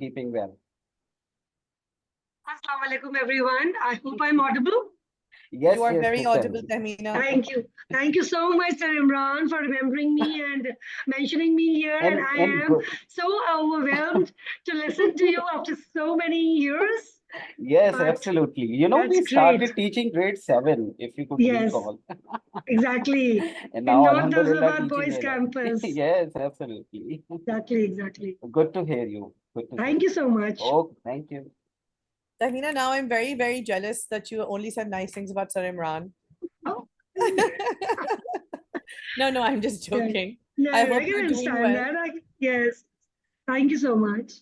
Keeping well. Assalamu alaikum, everyone. I hope I'm audible. Yes, You are yes, very Miss audible, Tanvi. Tahmina. Thank you. Thank you so much, Sir Imran, for remembering me and mentioning me here. And I And am good. so overwhelmed to listen to you after so many years. Yes, But absolutely. that's We great. started teaching grade 7, if you could Yes, recall. exactly. And In now, North Alhamdulillah, Nazarabad teaching Boys A-level. Campus. Yes, absolutely. Exactly, exactly. Good to hear you. Good to hear Thank you. you so much. Oh, thank you. Tahmina, now I'm very, very jealous that you only said nice things about Sir Imran. Oh, No, I'm just yeah. joking. No, I I hope can you're doing understand well. that. Yes. Thank you so much.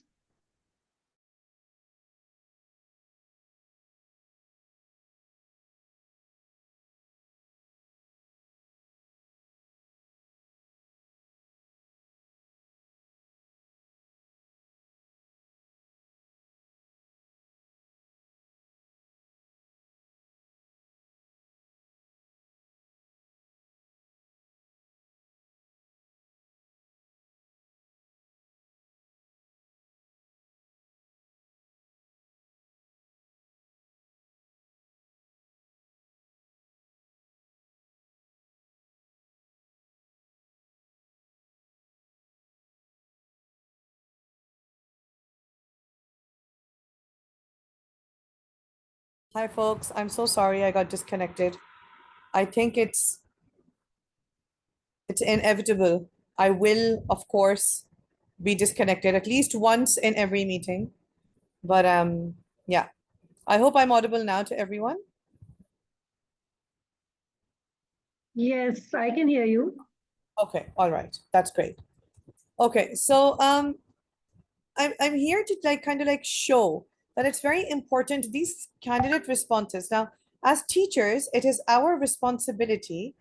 Hi, folks. I'm so sorry I got disconnected. I think it's inevitable. I will, of course, be disconnected at least once in every meeting. But yeah. I hope I'm audible now to everyone. Yes, I can hear you. Okay, all right. That's great. Okay, so I'm here to kind of show that it's very important these candidate responses. Now, as teachers, it is our responsibility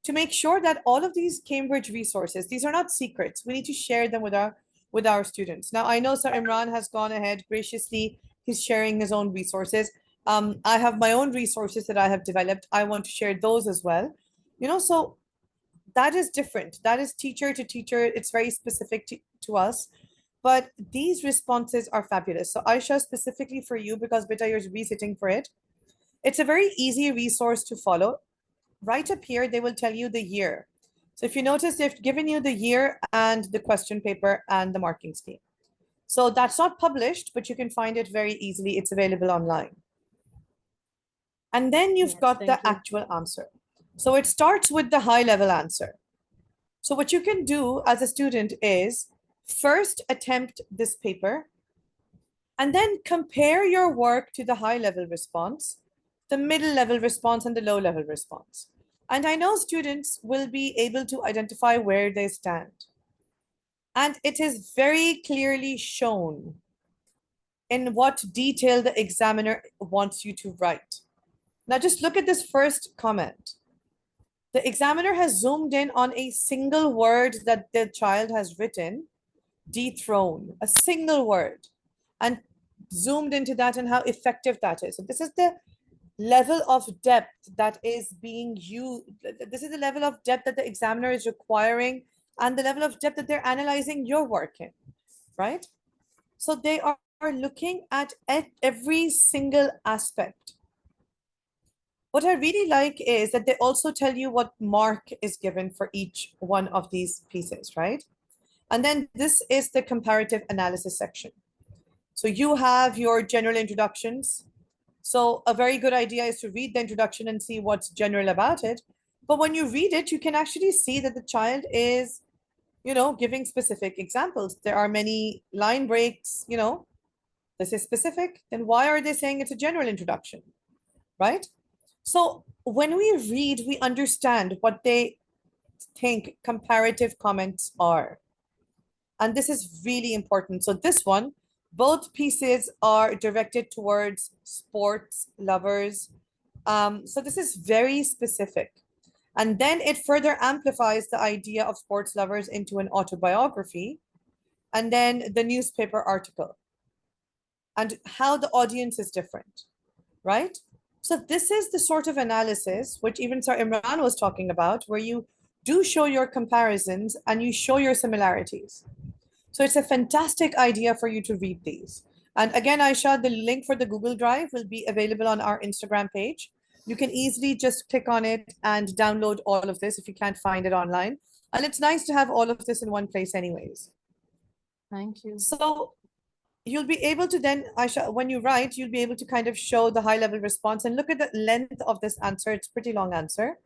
to make sure that all of these Cambridge resources, these are not secrets. We need to share them with our students. Now, I know Sir Imran has gone ahead graciously. He's sharing his own resources. I have my own resources that I have developed. I want to share those as well. So that is different. That is teacher to teacher. It's very specific to us. But these responses are fabulous. So Aisha, specifically for you, because Beta, you're resitting for it. It's a very easy resource to follow. Right up here, they will tell you the year. So if you notice, they've given you the year and the question paper and the marking scheme. So that's not published, but you can find it very easily. It's available online. And then you've got the actual answer. So it starts with the high level answer. So what you can do as a student is first attempt this paper and then compare your work to the high level response, the middle level response, and the low level response. And I know students will be able to identify where they stand. And it is very clearly shown in what detail the examiner wants you to write. Now just look at this first comment. The examiner has zoomed in on a single word that the child has written, dethrone, a single word, and zoomed into that and how effective that is. So this is the level of depth that is being used. This is the level of depth that the examiner is requiring and the level of depth that they're analyzing your work in, right? So they are looking at every single aspect. What I really like is that they also tell you what mark is given for each one of these pieces, right? And then this is the comparative analysis section. So you have your general introductions. So a very good idea is to read the introduction and see what's general about it. But when you read it, you can actually see that the child is, giving specific examples. There are many line breaks, this is specific. Then why are they saying it's a general introduction, right? So when we read, we understand what they think comparative comments are. And this is really important. So this one, both pieces are directed towards sports lovers. So this is very specific. And then it further amplifies the idea of sports lovers into an autobiography, and then the newspaper article, and how the audience is different, right? So this is the sort of analysis which even Sir Imran was talking about, where you do show your comparisons and you show your similarities. So it's a fantastic idea for you to read these. And again, Aisha, the link for the Google Drive will be available on our Instagram page. You can easily just click on it and download all of this if you can't find it online. And it's nice to have all of this in one place anyways. Thank you. So you'll be able to then, Aisha, when you write, you'll be able to kind of show the high level response and look at the length of this answer. It's a pretty long answer.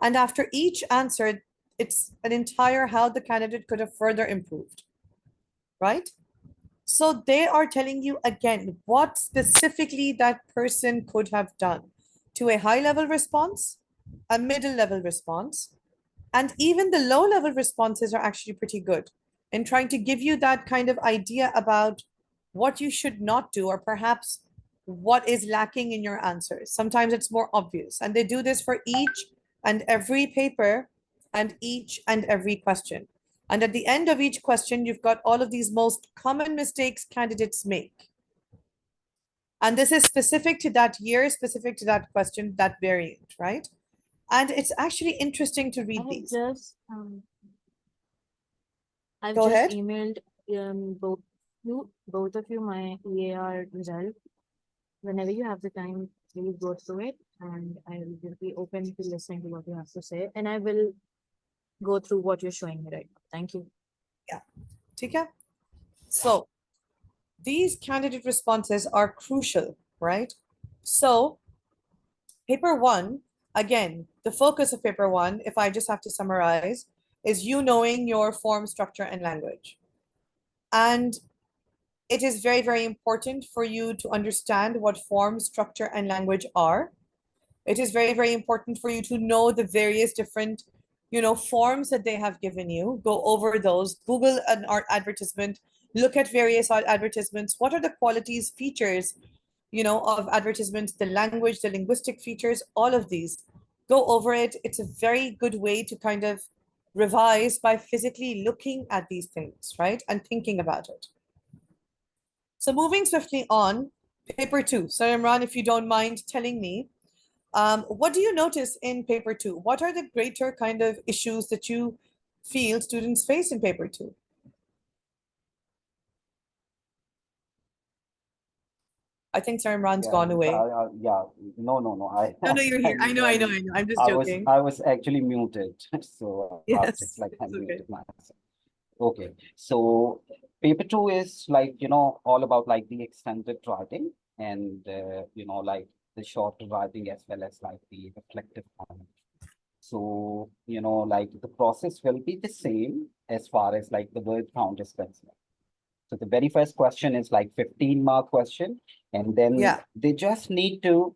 And after each answer, it's an entire how the candidate could have further improved, right? So they are telling you again what specifically that person could have done to a high level response, a middle level response, and even the low level responses are actually pretty good in trying to give you that kind of idea about what you should not do, or perhaps what is lacking in your answers. Sometimes it's more obvious, and they do this for each and every paper and each and every question. And at the end of each question, you've got all of these most common mistakes candidates make. And this is specific to that year, specific to that question, that variant, right? And it's actually interesting to read these. I've Go just ahead. emailed both of you my EAR result. Whenever you have the time, please go through it, and I will be open to listening to what you have to say, and I will go through what you're showing me right now. Thank you. Tika? So these candidate responses are crucial, right? So paper one, again, the focus of paper one, if I just have to summarize, is you knowing your form, structure, and language. And it is very, very important for you to understand what form, structure, and language are. It is very, very important for you to know the various different, forms that they have given you. Go over those, Google an art advertisement, look at various art advertisements. What are the qualities, features, of advertisements, the language, the linguistic features, all of these. Go over it. It's a very good way to kind of revise by physically looking at these things, right? And thinking about it. So moving swiftly on, paper two. So Imran, if you don't mind telling me, what do you notice in paper two? What are the greater kind of issues that you feel students face in paper two? I think Sir Imran's gone away. Yeah, no. No, you're here. I know. I'm just joking. I was actually muted, so Yes, it's like it's okay. unmuted myself. Okay, so paper two is like, all about like the extended writing and, like the short writing as well as like the reflective comment. So, like the process will be the same as far as like the word count is concerned. So the very first question is like 15-mark question, and then Yeah. they just need to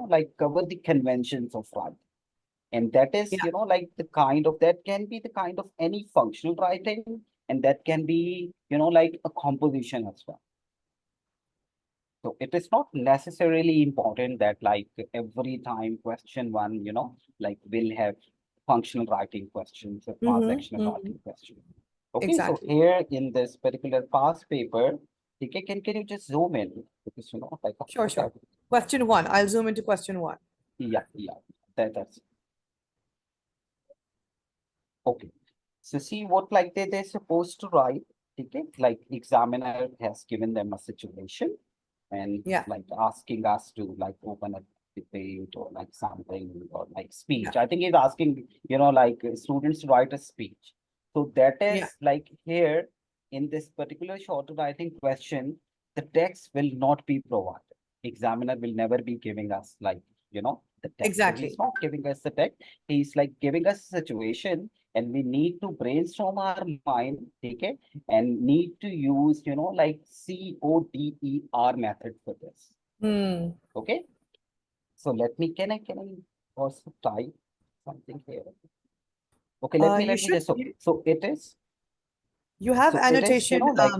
like cover the conventions of writing. And that is, Yeah. like that can be the kind of any functional writing, and that can be, like a composition as well. So it is not necessarily important that like every time question one, like will have functional writing questions or transactional writing questions. Okay, so Exactly. here in this particular past paper, okay, can you just zoom in? Because, like Sure. Question one. I'll zoom into question one. Yeah, that's okay. So see what like they're supposed to write, okay? Like examiner has given them a situation and Yeah. like asking us to like open a debate or like something or like speech. Yeah. I think he's asking, like students to write a speech. So that is Yeah. like here in this particular short writing question, the text will not be provided. Examiner will never be giving us like, the text. So Exactly. he's not giving us the text. He's like giving us a situation, and we need to brainstorm our mind, okay, and need to use, like CODER method for this. Okay. So can I also type something here? Okay, let me just, so it is. You have So it is, annotation. like,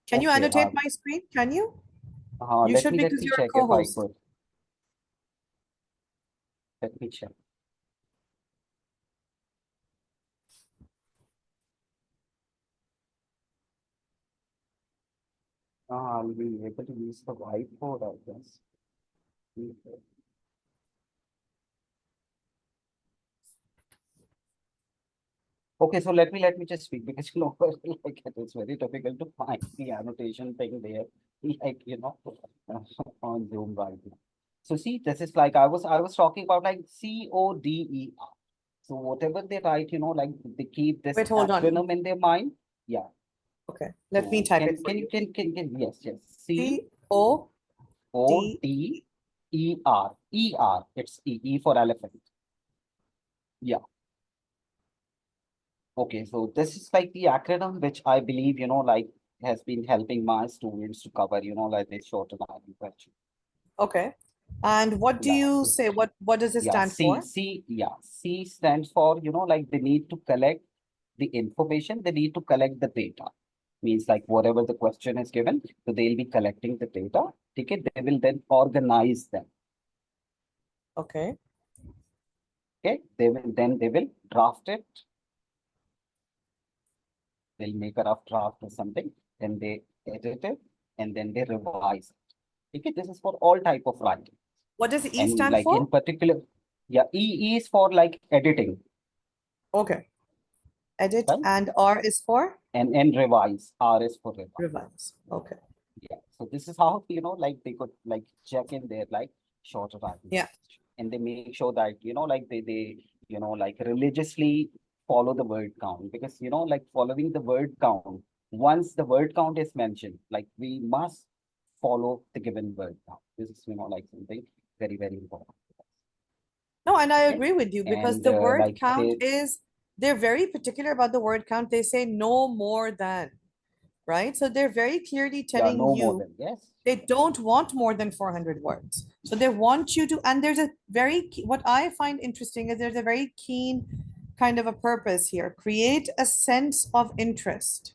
Can you okay, annotate my screen? Can you? You let should, me because you're a check if I co-host. could. Let me check. I'll be able to use the whiteboard, I guess. Okay, so let me just speak because like it is very difficult to find the annotation thing there, like on Zoom right now. So see, this is like I was talking about like CODER. So whatever they write, like they keep this Wait, hold on. acronym in their mind. Yeah. Okay, let me So type it for can you. yes, yes. C-O-D. CODER. It's E for elephant. Yeah. Okay, so this is like the acronym which I believe, like has been helping my students to cover, like this short American question. Okay. And what do Yeah, you so say? What does it yeah, stand for? C stands for, like they need to collect the information, they need to collect the data. Means like whatever the question is given, so they'll be collecting the data. Okay, they will then organize them. Okay. Okay, they will draft it. They'll make a rough draft or something, then they edit it, and then they revise it. Okay, this is for all type of writing. What does E And stand like in for? particular, yeah, E is for like editing, Okay. Edit right? and R is for And revise, R is for revise. revise. Okay. Yeah. So this is how, like they could like check in their like shorter writing. Yeah. And they make sure that, like they like religiously follow the word count, because, like following the word count, once the word count is mentioned, like we must follow the given word count. This is, like something very, very important. No, and I Okay. agree with you because And the word like count is, they're very particular about the word count. They say no more than, right? So they're very clearly yeah, telling no more you than, yes. they don't want more than 400 words. So they want you to, and there's a what I find interesting is there's a very keen kind of a purpose here. Create a sense of interest,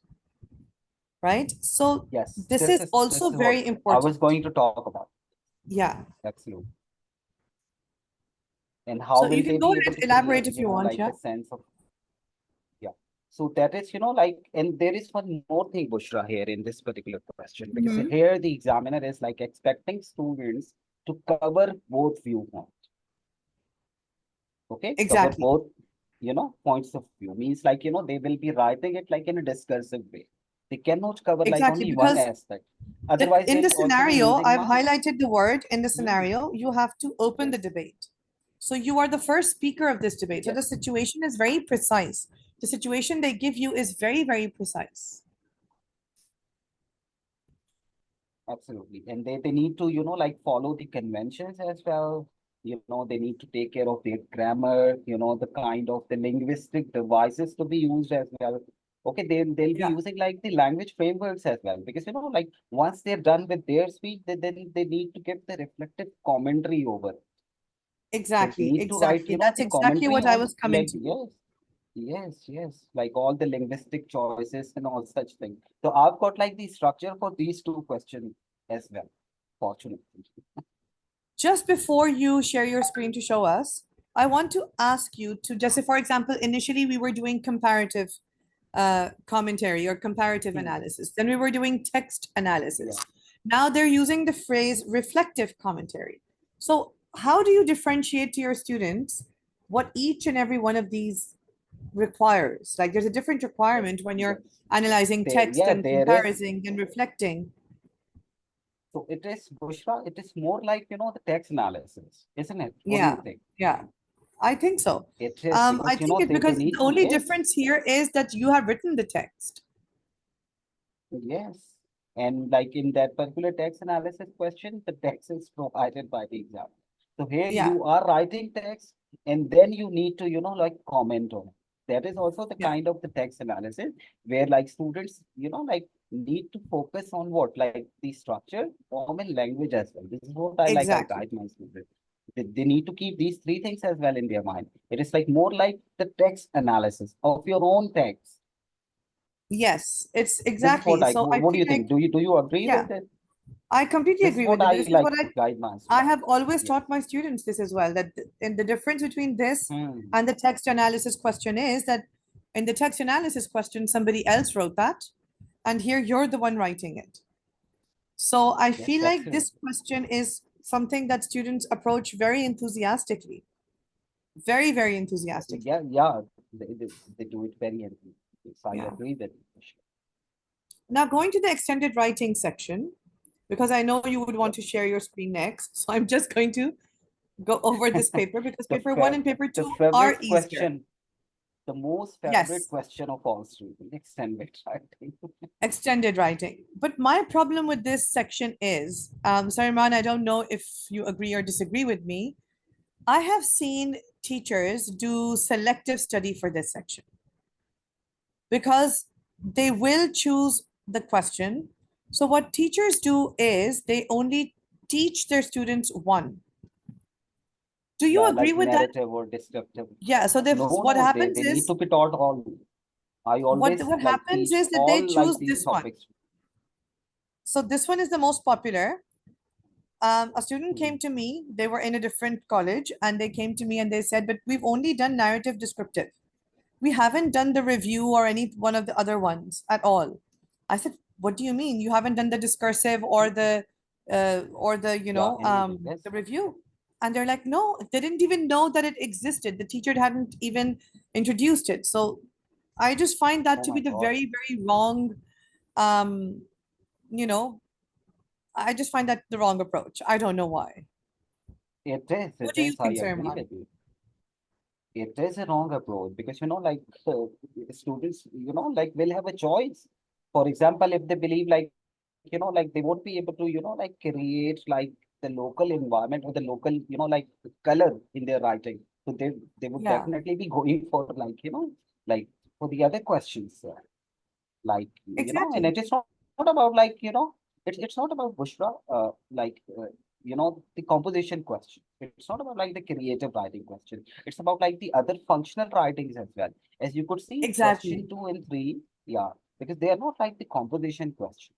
right? So Yes, this is this also is what very I important. was going to talk about. Yeah. Absolutely. And how So will you they can go be ahead, able to elaborate create, if you want, like yeah. a sense of, yeah. So that is, like, and there is one more thing, Bushra, here in this particular question, because Mhm. here the examiner is like expecting students to cover both viewpoints. Okay, cover Exactly. both, points of view. Means like, they will be writing it like in a discursive way. They cannot cover like Exactly, only one because aspect. Otherwise, in the they'll also be scenario, losing I've marks. highlighted the word in the Hmm. scenario, you have to open the Yes. debate. So you are the first speaker of this debate. So the Yes. situation is very precise. The situation they give you is very, very precise. Absolutely. And they need to, like follow the conventions as well. They need to take care of their grammar, the kind of the linguistic devices to be used as well. Okay, they'll be Yeah, using like the language frameworks as well. Because, like once they're done with their speech, then they need to give the reflective commentary over it. They exactly, need to write, exactly. That's the exactly commentary what I on was coming like, to. yes. Yes, yes, like all the linguistic choices and all such things. So I've got like the structure for these two questions as well, fortunately. Just before you share your screen to show us, I want to ask you to just say, for example, initially we were doing comparative commentary or comparative Hmm. analysis. Then we were doing text analysis. Yeah. Now they're using the phrase reflective commentary. So how do you differentiate to your students what each and every one of these requires? Like there's a different requirement when you're Yes. analyzing There, text yeah, and there is. comparing and reflecting. So it is, Bushra, it is more like, the text analysis, isn't it? What do Yeah, you think? yeah, I think so. It is I because, think it's they because the need to, only yes, difference here is that you have written the text. yes. And like in that particular text analysis question, the text is provided by the examiner. So here Yeah, you are writing text and then you need to, like comment on it. That is also the yeah, kind of the text analysis where like students, like need to focus on what, like the structure, form and language as well. This is what I exactly. guide my students. They need to keep these three things as well in their mind. It is like more like the text analysis of your own text. Yes, it's This is what exactly. So I what do feel you like, think? Do you agree yeah, with it? I completely This is agree with what you. I This is like what guide my I students. have always Yes. taught my students this as well, that in the difference between this Hmm. and the text analysis question is that in the text analysis question, somebody else wrote that, and here you're the one writing it. So I Yes, feel like this absolutely. question is something that students approach very enthusiastically, very, very enthusiastically. Yeah, yeah. they do it very easily. So I Yeah. agree with you. Now going to the extended writing section, because I know you would want to share your screen next. So I'm just going to go over this paper because The paper one and paper the two are favorite easier. question, the most Yes. favorite question of all students, extended writing. Extended writing. But my problem with this section is, Sarimran, I don't know if you agree or disagree with me. I have seen teachers do selective study for this section because they will choose the question. So what teachers do is they only teach their students one. Do you Yeah, agree like with that? narrative or descriptive. Yeah, so No, what no, happens they need is to be taught all. I always what like happens teach is that they all like choose these this one. topics. So this one is the most popular. A student Mhm. came to me, they were in a different college, and they came to me and they said, but we've only done narrative descriptive. We haven't done the review or any one of the other ones at all. I said, what do you mean? You haven't done the discursive or the Yeah, anything. Yes. the review? And they're like, no, they didn't even know that it existed. The teacher hadn't even introduced it. So I just find that Oh to be my the God. very, very wrong, um, you know, I just find that the wrong approach. I don't know why. It is, What it do you is. I think, agree Sarimran? with you. It is a wrong approach because, like students, like will have a choice. For example, if they believe like, like they won't be able to, like create like the local environment or the local, like color in their writing. So they would Yeah, definitely be going for like, like for the other questions. Like and exactly. it is not about like it's not about Bushra like the composition question. It's not about like the creative writing question. It's about like the other functional writings as well. As you could see, Exactly. question 2 and 3, yeah, because they are not like the composition question.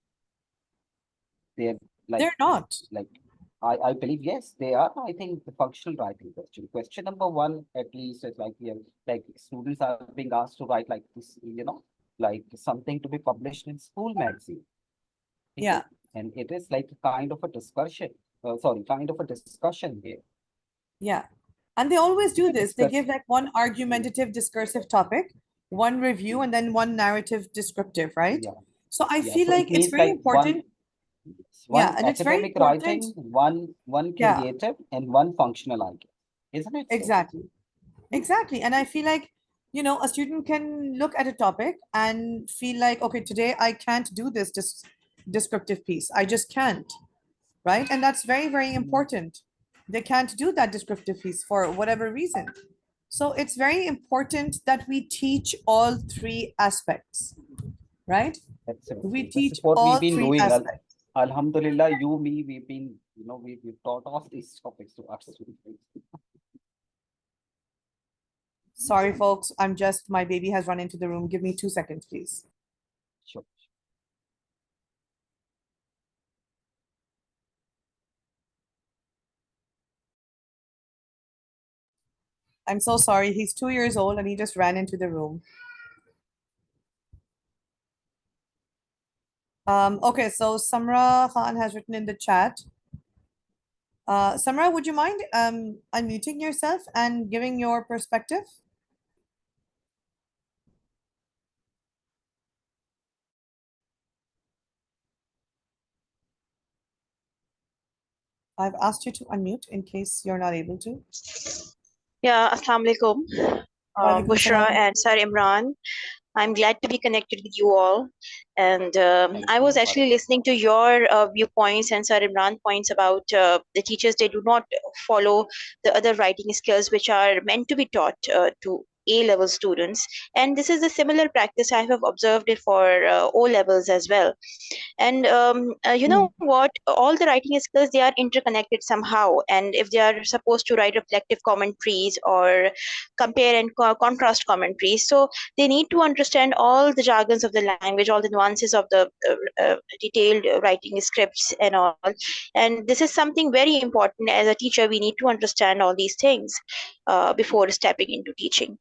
They're like They're not. like I believe yes, they are. I think the functional writing question. Question number 1 at least is like like students are being asked to write like this, like something to be published in school magazine. Okay? Yeah, And it is like a kind of a discussion. Sorry, kind of a discussion here. yeah. And they always do Okay, this. They give discuss. like one argumentative discursive topic, one review, and then one narrative descriptive, right? Yeah, So I yeah. feel So like it it's means very like important. Yeah, one and it's very academic important. writing, one Yeah, creative, and one functional, I guess. Isn't it so? exactly. Exactly. And I feel like, a student can look at a topic and feel like, okay, today I can't do this descriptive piece. I just can't, right? And that's very, very Mm, important. They can't do that descriptive piece for whatever reason. So it's very important that we teach all three aspects, right? We absolutely. This is teach what we've all been three doing. aspects. Alhamdulillah, you, me, we've been, we've taught all these topics to our students. Sorry, folks. My baby has run into the room. Give me 2 seconds, please. Sure. I'm so sorry. He's 2 years old and he just ran into the room. Okay, so Samra Khan has written in the chat. Samra, would you mind unmuting yourself and giving your perspective? I've asked you to unmute in case you're not able to. Yeah, Assalamu alaikum, Walaikum Bushra salam. and Sir Imran. I'm glad to be connected with you all. And Thank I was you. actually listening to your viewpoints and Sir Imran points about the teachers, they do not follow the other writing skills which are meant to be taught to A-level students. And this is a similar practice I have observed it for O-levels as well. And you Mm, know what, all the writing skills, they are interconnected somehow, and if they are supposed to write reflective commentaries or compare and contrast commentaries, so they need to understand all the jargons of the language, all the nuances of the detailed writing scripts and all. And this is something very important. As a teacher, we need to understand all these things before stepping into teaching.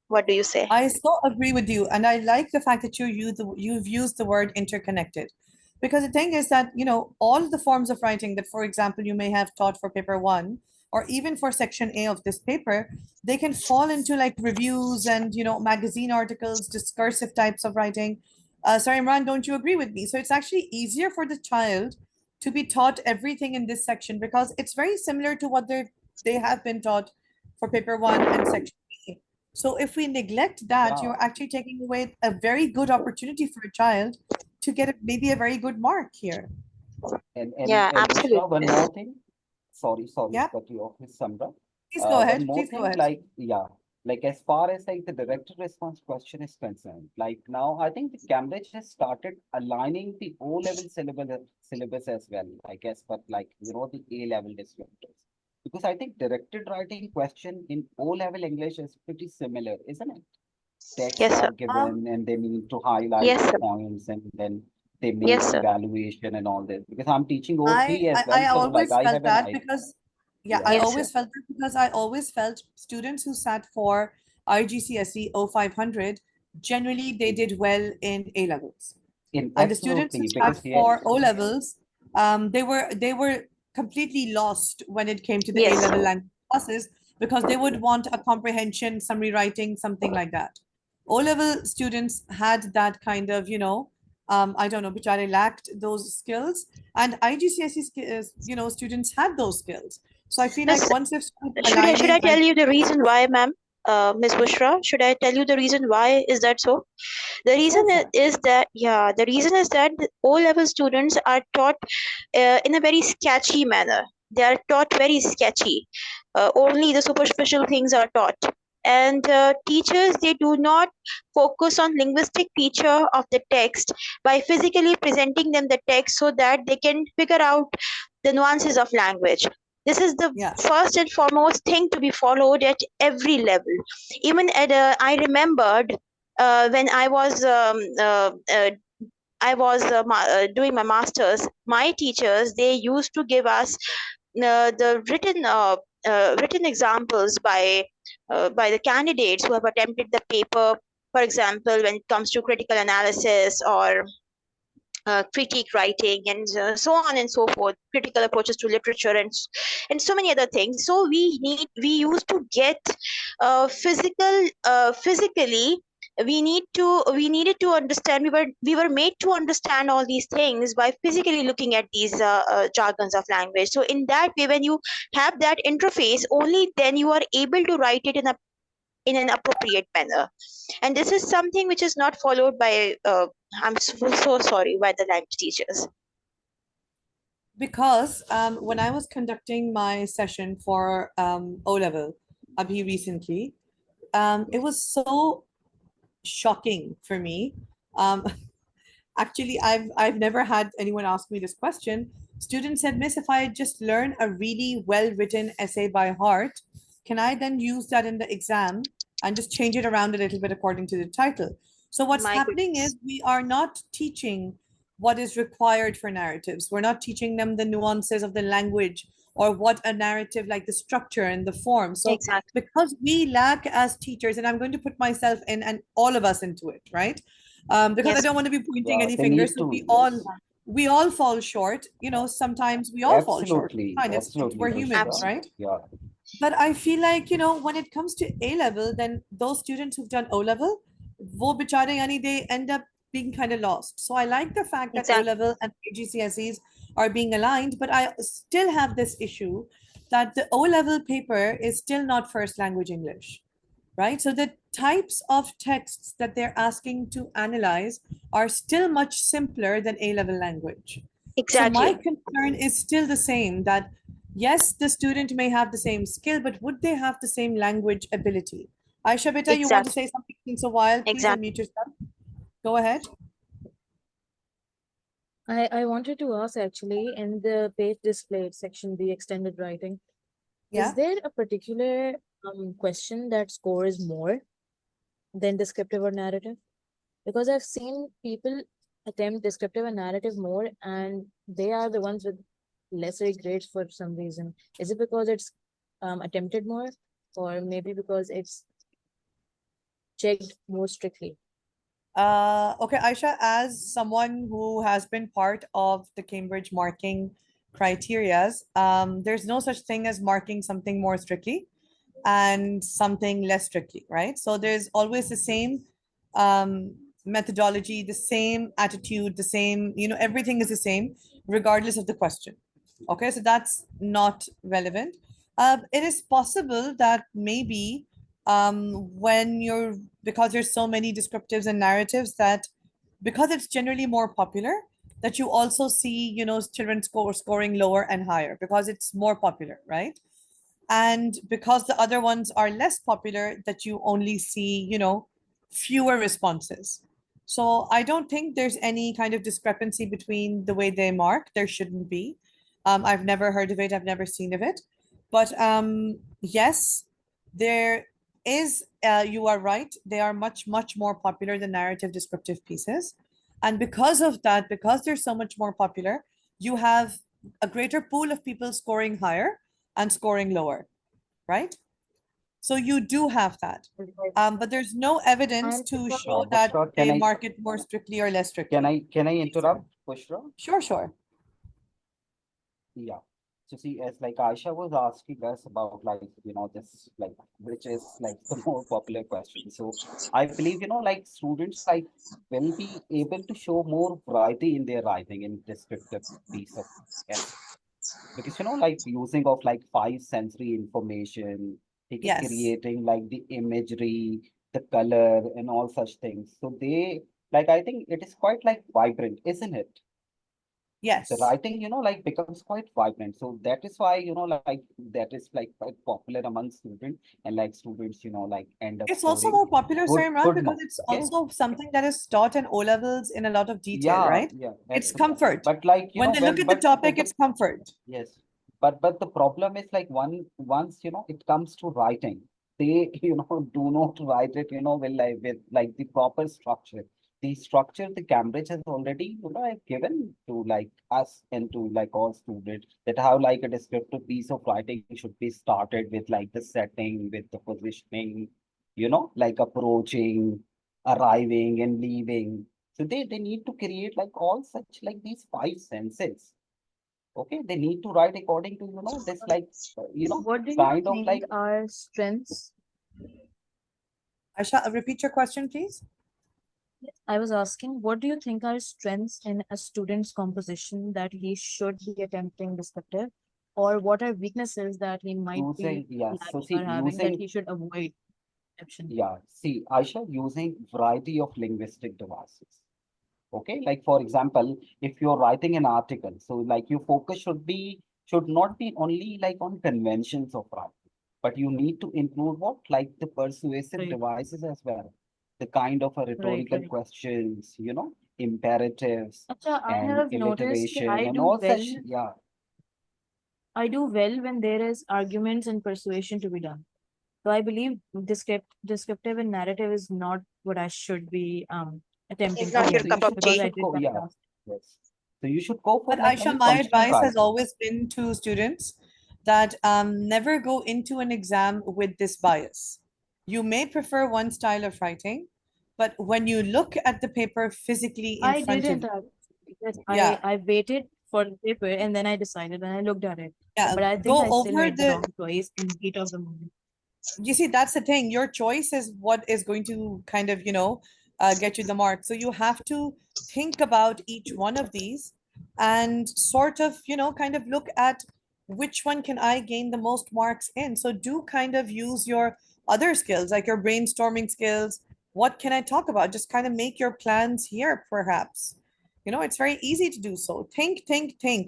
What do you say? I so agree with you, and I like the fact that you've used the word interconnected, because the thing is that all the forms of writing that, for example, you may have taught for paper one, or even for section A of this paper, they can fall into like reviews and, magazine articles, discursive types of writing. Sorry, Imran, don't you agree with me? So it's actually easier for the child to be taught everything in this section because it's very similar to what they have been taught for paper 1 and section A. So if we neglect that, Yeah. you're actually taking away a very good opportunity for a child to get maybe a very good mark here. Yeah, And Bushra, one absolutely. more thing. Sorry Yeah. to cut you off, Miss Samra. Please go ahead. One more Please go thing, ahead. like, yeah, like as far as like the direct response question is concerned, like now I think the Cambridge has started aligning the O-level syllabus as well, I guess, but like, the A-level descriptors. Because I think directed writing question in O-level English is pretty similar, isn't it? Texts Yes, sir. are given and they need to highlight Yes, the sir. points and then they make Yes, sir. evaluation and all this. Because I'm teaching I, O3 as I, well, I so like always I felt have an that idea. because, Yeah. I Yes, always sir. felt that because I always felt students who sat for IGCSE 0500, generally they did well in A levels. And the students who Absolutely, sat because yes, for O levels, they were completely lost when it came to the A Yes. level language classes because they would want a comprehension, summary writing, something like that. O level students had that kind of, I don't know, Bichare lacked those skills, and IGCSE, students had those skills. So I feel Miss, like once they've started should I aligning, tell you the reason why, ma'am? Miss Bushra, should I tell you the reason why is that so? The reason go for it. is that, yeah, the reason is that the O-level students are taught in a very sketchy manner. They are taught very sketchy. Only the superficial things are taught. And teachers, they do not focus on linguistic feature of the text by physically presenting them the text so that they can figure out the nuances of language. This is the Yeah. first and foremost thing to be followed at every level. Even at I remembered when I was doing my masters. My teachers, they used to give us the written examples by the candidates who have attempted the paper. For example, when it comes to critical analysis or critique writing and so on and so forth, critical approaches to literature and so many other things. So we used to get physically, we needed to understand, we were made to understand all these things by physically looking at these jargons of language. So in that way, when you have that interface, only then you are able to write it in an appropriate manner. And this is something which is not followed by I'm so sorry, by the language teachers. Because when I was conducting my session for O level, Abhi recently, it was so shocking for me. Um, actually, I've never had anyone ask me this question. Students said, Miss, if I just learn a really well-written essay by heart, can I then use that in the exam and just change it around a little bit according to the title? So what's My happening goodness. is we are not teaching what is required for narratives. We're not teaching them the nuances of the language or what a narrative, like the structure and the form. So Exactly. because we lack as teachers, and I'm going to put myself in and all of us into it, right? Because I Yes. don't want to be pointing yeah, any they fingers. need So to, all yes. we all fall short. Sometimes we all fall short. Absolutely, Fine, absolutely, we're humans, Bushra. right? Yeah. But I feel like, when it comes to A level, then those students who've done O level, wo bichare yani they end up being kind of lost. So I like the fact that O Exactly. level and GCSEs are being aligned, but I still have this issue that the O level paper is still not first language English, right? So the types of texts that they're asking to analyze are still much simpler than A level language. So my Exactly. concern is still the same, that yes, the student may have the same skill, but would they have the same language ability? Aisha Beta, you want to Exactly. say something since a while? Please Exactly. unmute yourself. Go ahead. I wanted to ask actually in the page displayed section, the extended writing, Yeah. is there a particular question that scores more than descriptive or narrative? Because I've seen people attempt descriptive and narrative more, and they are the ones with lesser grades for some reason. Is it because it's attempted more, or maybe because it's checked more strictly? Okay, Aisha, as someone who has been part of the Cambridge marking criterias, there's no such thing as marking something more strictly and something less strictly, right? So there's always the same methodology, the same attitude, the same, everything is the same regardless of the question. Okay, so that's not relevant. It is possible that maybe because there's so many descriptives and narratives, that because it's generally more popular, that you also see, children scoring lower and higher because it's more popular, right? And because the other ones are less popular, that you only see, fewer responses. So I don't think there's any kind of discrepancy between the way they mark. There shouldn't be. I've never heard of it. I've never seen of it. But yes, there is, you are right. They are much, much more popular than narrative descriptive pieces. And because of that, because they're so much more popular, you have a greater pool of people scoring higher and scoring lower, right? So you do have that. But there's no evidence And to Pushpa, show that Bushra, they can I mark it more strictly or less strictly. can I interrupt, Bushra? Sure, sure. Yeah. So see, as like Aisha was asking us about like, this like which is like the more popular question. So I believe, like students like will be able to show more variety in their writing in descriptive piece of essay. Because like using of like five sensory information, okay, Yes. creating like the imagery, the color and all such things. So they like I think it is quite like vibrant, isn't it? The Yes. writing, like becomes quite vibrant. So that is why, like that is like quite popular among students and like students, like end up It's also scoring more popular, Sir Imran, good because marks. it's Yeah. also something that is taught in O levels in a lot of detail, Yeah, right? yeah, It's absolutely. comfort. But like, When they look when at the but topic, it's comfort. yes, but the problem is like once it comes to writing, they do not write it with like the proper structure. The structure the Cambridge has already given to like us and to like all students, that how like a descriptive piece of writing should be started with like the setting, with the positioning, like approaching, arriving and leaving. So they need to create like all such like these five senses. Okay, they need to write according to, this like, what do you kind of think like, are strengths? Aisha, repeat your question, please. I was asking, what do you think are strengths in a student's composition that he should be attempting descriptive, or what are weaknesses that he might be using, yeah, so lacking see, or having that using, he should avoid exception? yeah, see, Aisha, using variety of linguistic devices. Okay, like for example, if you're writing an article, so like your focus should not be only like on conventions of writing, but you need to include what like the persuasive Right, devices as well, the kind of a right, rhetorical right. questions, imperatives Acha, I and have noticed that alliteration and all such. Yeah, I do well when there is arguments and persuasion to be done. So I believe descriptive and narrative is not what I should be attempting It's to not yeah. your So do you cup of should you because tea. I should did go. that Yeah, last. yes. So you should go for But like Aisha, any my functional advice has writing. always been to students that never go into an exam with this bias. You may prefer one style of writing, but when you look at the paper physically in I front of didn't. you, Yes, yeah, I waited for the paper and then I decided and I looked at it. yeah, But I think go I still over made the the, wrong choice in heat of the moment. you see, that's the thing. Your choice is what is going to kind of, get you the mark. So you have to think about each one of these and sort of, kind of look at which one can I gain the most marks in. So do kind of use your other skills, like your brainstorming skills. What can I talk about? Just kind of make your plans here, perhaps. It's very easy to do so. Think,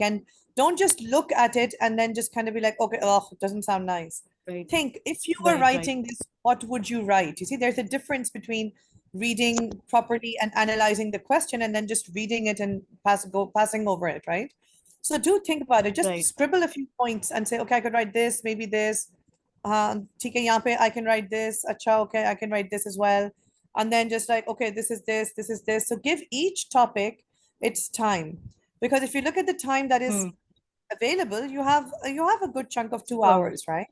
and don't just look at it and then just kind of be like, okay, oh, it doesn't sound nice. Right, Think, if you were right. writing this, what would you write? You see, there's a difference between reading properly and analyzing the question and then just reading it and passing over it, right? So do think about it. Just Right. scribble a few points and say, okay, I could write this, maybe this. ठीक है, यहाँ पे I can write this. Acha, okay, I can write this as well. And then just like, okay, this is this, this is this. So give each topic its time. Because if you look at the time that is Hmm. available, you have a good chunk of 2 Oh, hours, right?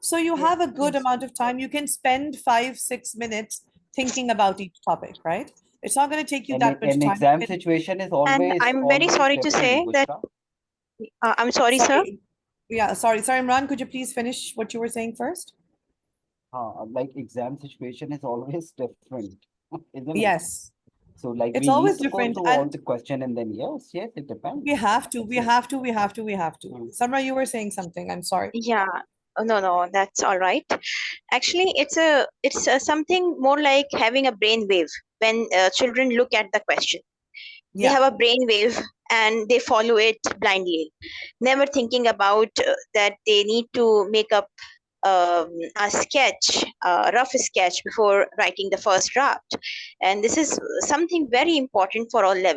So you yes, have a good yes. amount of time. You can spend 5, 6 minutes thinking about each topic, right? It's not going to take you And that much an time. exam situation is And always I'm very always sorry to different, say that Bushra. I'm sorry, sir. Yeah, sorry, Imran, could you please finish what you were saying first? Like exam situation is always different, isn't it? Yes, So like it's we need always to go different, through all and the question and then yes, it depends. we have to. Mm. Samra, you were saying something. I'm sorry. Yeah. Oh, no, that's all right. Actually, it's something more like having a brain wave when children look at the question. They Yeah. have a brain wave and they follow it blindly, never thinking about that they need to make up a sketch, a rough sketch before writing the first draft. And this is something very important for all levels.